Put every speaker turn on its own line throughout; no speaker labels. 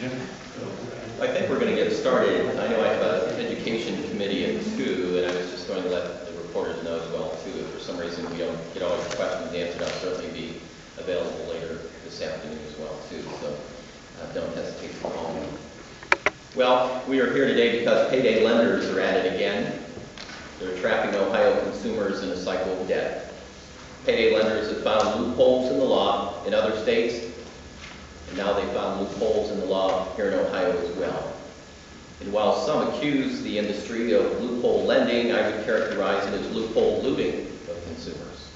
I think we're going to get started. I know I have an education committee at 2, and I was just going to let the reporters know as well, too. If for some reason we don't get all your questions answered, I'll certainly be available later this afternoon as well, too. So don't hesitate to call me. Well, we are here today because payday lenders are at it again. They're trapping Ohio consumers in a cycle of debt. Payday lenders have found loopholes in the law in other states, and now they've found loopholes in the law here in Ohio as well. And while some accuse the industry of loophole lending, I would characterize it as loophole looting of consumers.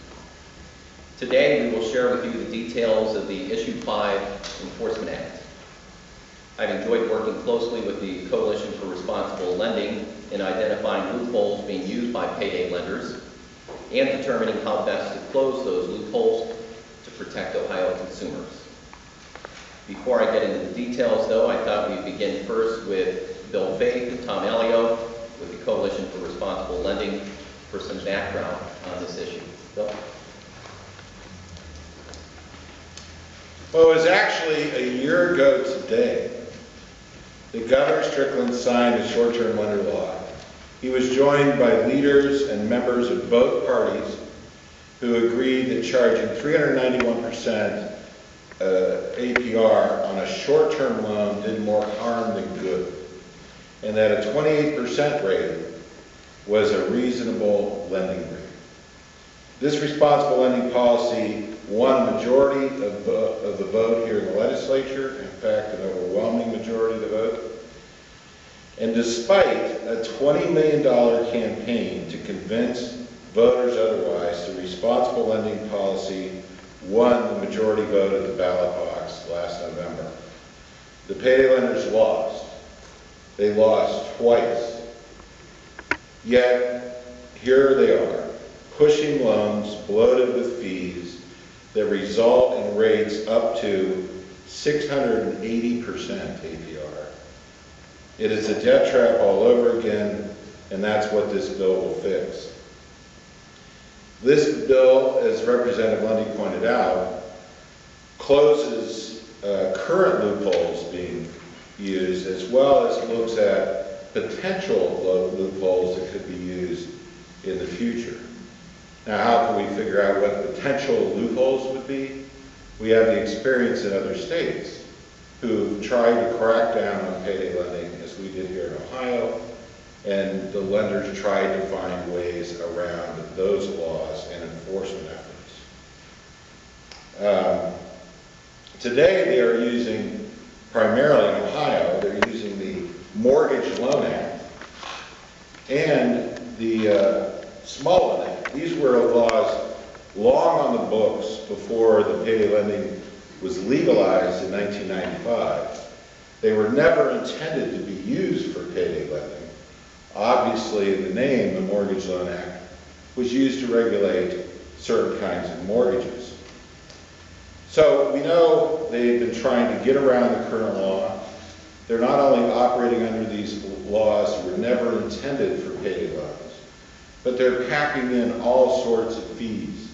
Today, we will share with you the details of the Issue 5 Enforcement Act. I've enjoyed working closely with the Coalition for Responsible Lending in identifying loopholes being used by payday lenders and determining how best to close those loopholes to protect Ohio consumers. Before I get into the details, though, I thought we'd begin first with Bill Faith and Tom Allio with the Coalition for Responsible Lending for some background on this issue. Bill?
Well, it was actually a year ago today that Governor Strickland signed a short-term lender law. He was joined by leaders and members of both parties who agreed that charging 391% APR on a short-term loan did more harm than good, and that a 28% rate was a reasonable lending rate. This responsible lending policy won a majority of the vote here in the legislature, in fact, an overwhelming majority of the vote. And despite a $20 million campaign to convince voters otherwise, the responsible lending policy won the majority vote at the ballot box last November. The payday lenders lost. They lost twice. Yet, here they are, pushing loans bloated with fees that result in rates up to 680% APR. It is a debt trap all over again, and that's what this bill will fix. This bill, as Representative Lundy pointed out, closes current loopholes being used, as well as looks at potential loopholes that could be used in the future. Now, how can we figure out what potential loopholes would be? We have the experience in other states who've tried to crack down on payday lending, as we did here in Ohio, and the lenders tried to find ways around those laws and enforcement efforts. Today, they are using, primarily in Ohio, they're using the Mortgage Loan Act and the Small Loan Act. These were laws long on the books before the payday lending was legalized in 1995. They were never intended to be used for payday lending. Obviously, in the name, the Mortgage Loan Act was used to regulate certain kinds of mortgages. So we know they've been trying to get around the current law. They're not only operating under these laws that were never intended for payday loans, but they're packing in all sorts of fees,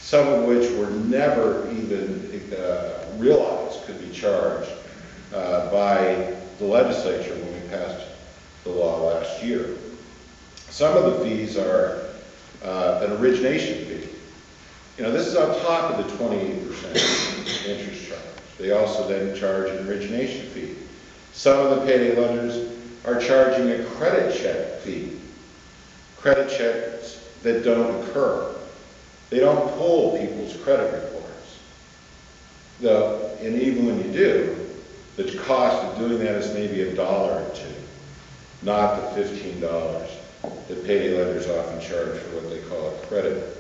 some of which were never even realized could be charged by the legislature when we passed the law last year. Some of the fees are an origination fee. You know, this is on top of the 28% interest charge. They also then charge an origination fee. Some of the payday lenders are charging a credit check fee. Credit checks that don't occur. They don't pull people's credit reports. Though, and even when you do, the cost of doing that is maybe $1 or $2, not the $15 that payday lenders often charge for what they call a credit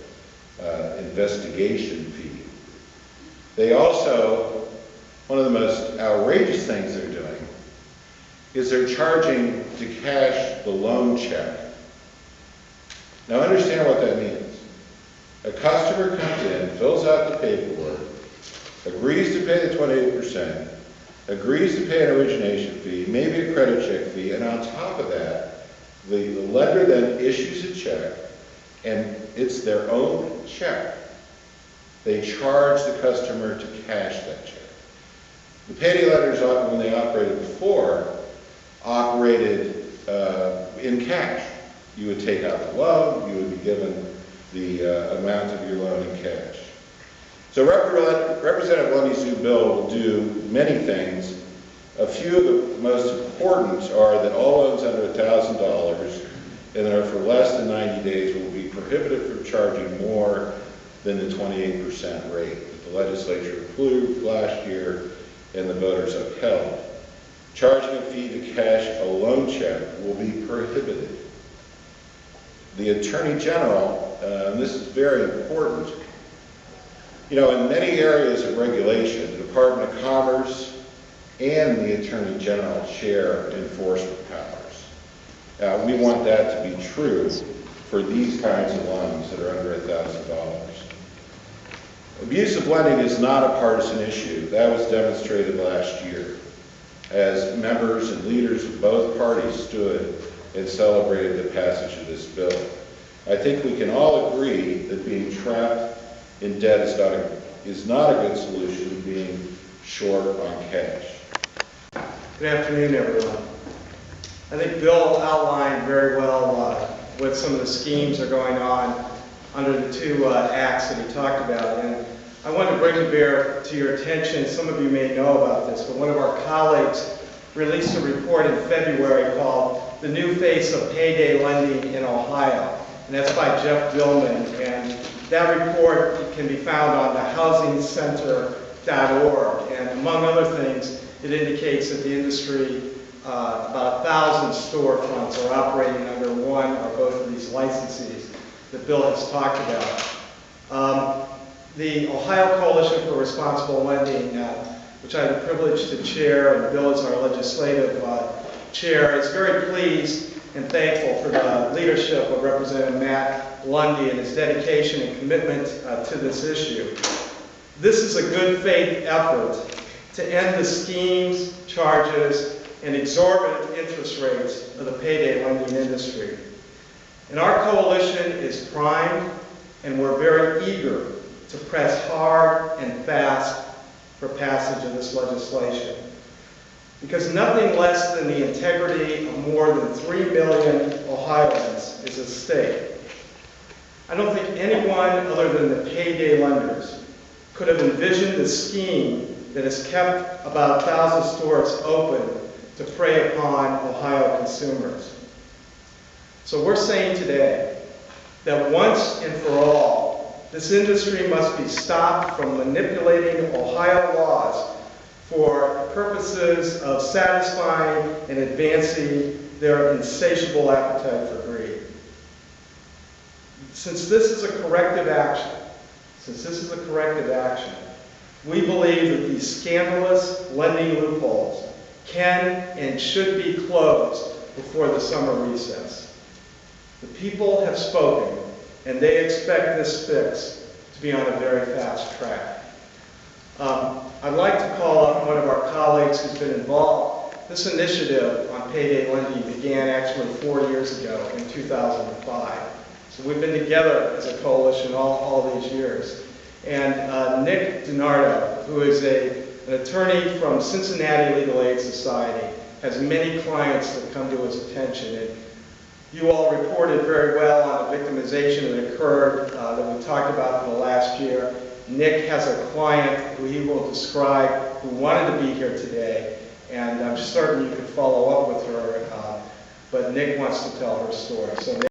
investigation fee. They also, one of the most outrageous things they're doing is they're charging to cash the loan check. Now understand what that means. A customer comes in, fills out the paperwork, agrees to pay the 28%, agrees to pay an origination fee, maybe a credit check fee, and on top of that, the lender then issues a check, and it's their own check. They charge the customer to cash that check. The payday lenders, when they operate operated in cash. You would take out the loan, you would be given the amount of your loan in cash. So Representative Lundy's new bill will do many things. A few of the most important are that all loans under $1,000 and that are for less than 90 days will be prohibited from charging more than the 28% rate that the legislature approved last year and the voters upheld. Charging a fee to cash a loan check will be prohibited. The Attorney General, and this is very important, you know, in many areas of regulation, the Department of Commerce and the Attorney General share enforcement powers. We want that to be true for these kinds of loans that are under $1,000. Abusive lending is not a partisan issue. That was demonstrated last year as members and leaders of both parties stood and celebrated the passage of this bill. I think we can all agree that being trapped in debt is not a good solution to being short on cash.
Good afternoon, everyone. I think Bill outlined very well what some of the schemes are going on under the two acts that he talked about. And I want to bring to your attention, some of you may know about this, but one of our colleagues released a report in February called The New Face of Payday Lending in Ohio. And that's by Jeff Dillman. And that report can be found on the housingcenter.org. And among other things, it indicates that the industry, about 1,000 storefronts are operating under one or both of these licenses that Bill has talked about. The Ohio Coalition for Responsible Lending, which I have the privilege to chair, and Bill is our legislative chair, is very pleased and thankful for the leadership of Representative Matt Lundy and his dedication and commitment to this issue. This is a good faith effort to end the schemes, charges, and exorbitant interest rates of the payday lending industry. And our coalition is primed, and we're very eager to press hard and fast for passage of this legislation. Because nothing less than the integrity of more than 3 million Ohioans is at stake. I don't think anyone other than the payday lenders could have envisioned the scheme that has kept about 1,000 stores open to prey upon Ohio consumers. So we're saying today that once and for all, this industry must be stopped from manipulating Ohio laws for purposes of satisfying and advancing their insatiable appetite for greed. Since this is a corrective action, we believe that these scandalous lending loopholes can and should be closed before the summer recess. The people have spoken, and they expect this fix to be on a very fast track. I'd like to call up one of our colleagues who's been involved. This initiative on payday lending began actually 4 years ago in 2005. So we've been together as a coalition all these years. And Nick DiNardo, who is an attorney from Cincinnati Legal Aid Society, has many clients that come to his attention. And you all reported very well on the victimization that occurred that we talked about for the last year. Nick has a client who he will describe who wanted to be here today, and I'm certain you could follow up with her, but Nick wants to tell her story. So